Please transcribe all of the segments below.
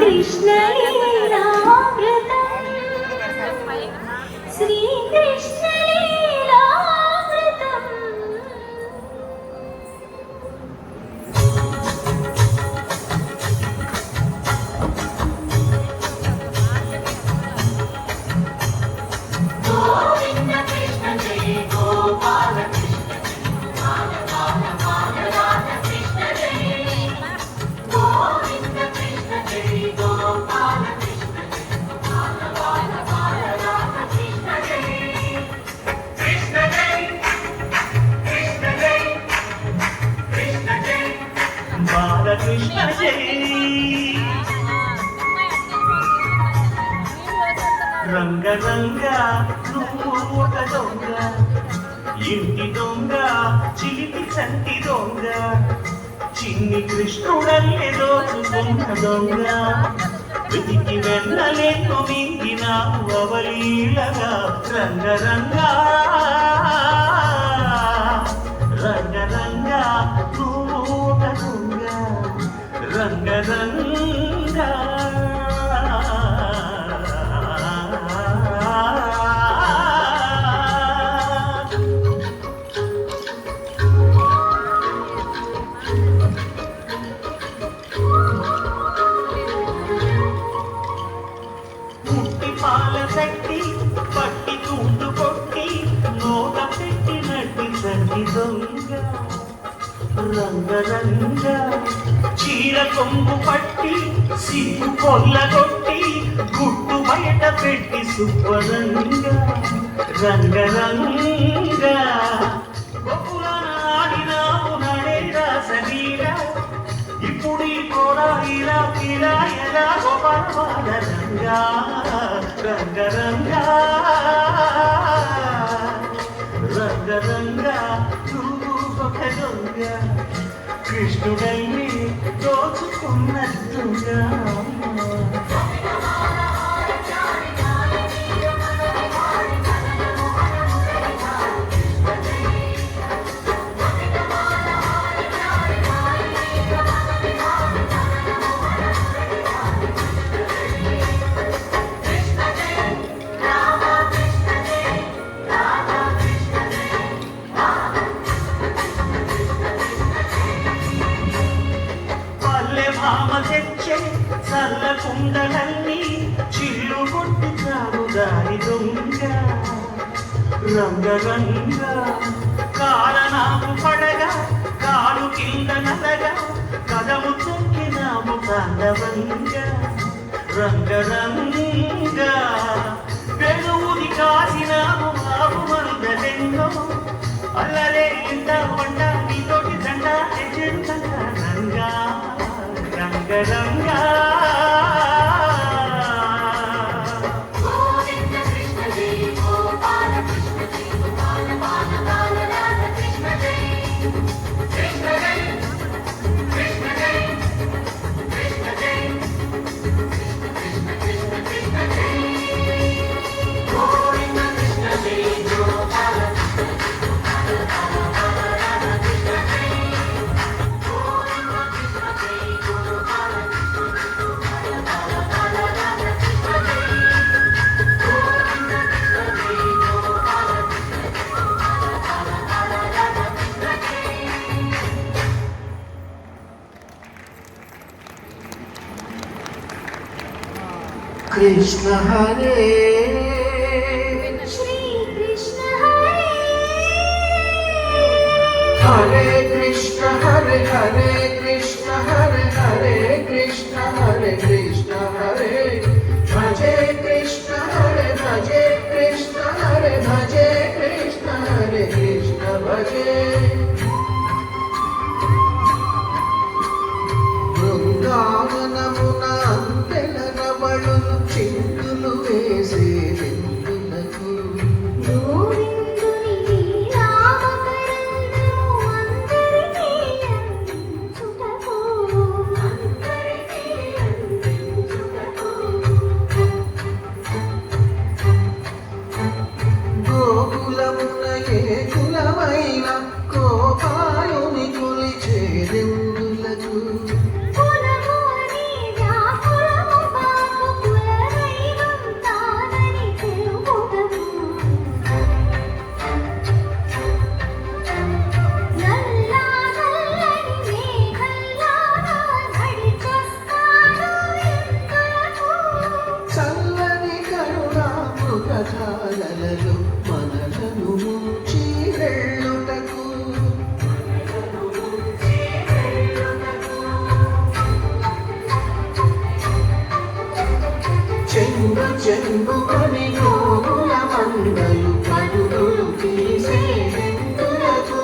కృష్ణ లీలామృతం శ్రీకృష్ణ లీలామృతం గోవింద కృష్ణ జయ గోపాల కృష్ణ బాల బాల బాల రాధ కృష్ణ జయ గోవింద కృష్ణ జయ గోపాల కృష్ణ బాల బాల బాల రాధ కృష్ణ జయ కృష్ణ జయ కృష్ణ జయ కృష్ణ జయ బాల కృష్ణ జయ రంగ రంగ నువ్వు ఒక దొంగ ఇంటి దొంగ చిలిపి చంటి దొంగ చిన్ని కృష్ణుడల్లే దోచుకున్న దొంగ వెతికి వెళ్ళలేకు మింగిన అవలీలగా రంగ రంగ రంగ రంగ నువ్వు ఒక దొంగ రంగ రంగ శక్తి పట్టి తుండు కొట్టి నోట పెట్టినట్టి చండి దొంగ రంగ రంగ చీర కొంగు పట్టి సిగ్గు కొల్లగొట్టి గుట్టు బయట పెట్టి సుబ్బరంగ రంగ రంగ గొప్పనాడినావు నడేరా సరీరా ఇప్పుడు ఈ కోరా ఇలా ఇలా ఎలా గోపాల రంగా రంగ రంగ రంగ రంగ నువ్వు ఒక దొంగ కృష్ణుడల్ని దోచుకున్నట్టుగా భామ తెచ్చే చల్ల కుండలన్నీ చిల్లు కొట్టుతారు దాని దొంగ రంగ రంగ కారణాము పడగా కాలు కింద నలగా కదము తొక్కినాము తాండవంగ రంగ రంగ పెనువుది కాసినాము ఆవు మందలెన్నో అల్లరే ఇంత వంట నీతోటి దండ రంగా రంగ రంగ గోవింద కృష్ణ జయ గోపాల కృష్ణ జయ బాల బాల బాల రాధ కృష్ణ జయ కృష్ణ జయ కృష్ణ జయ కృష్ణ జయ కృష్ణ కృష్ణ కృష్ణ జయ గోవింద కృష్ణ జయ గోపాల కృష్ణ జయ బాల బాల బాల రాధ కృష్ణ జయ कृष्ण हरे श्री कृष्ण हरे हरे कृष्ण हरे हरे कृष्ण हरे हरे कृष्ण हरे कृष्ण हरे भजे कृष्ण हरे भजे कृष्ण हरे भजे कृष्ण हरे कृष्ण भजे బృందావనమున అందెల రవళులు చిందులు వేసే విందులకు గోవిందుని లీలామకరందము అందరికీ అందించుటకు గోకులమున ఏ కులమైన గోపాలుని కొలిచే దేవులకు కులము అని వ్యాకులము చెంగుమని గోవుల మందలు పరుగులు తీసే విందులకు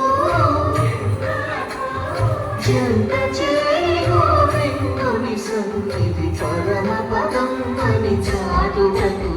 జంట చేరు విందుని సన్నిధి పరమ పదం అని చాటుటకు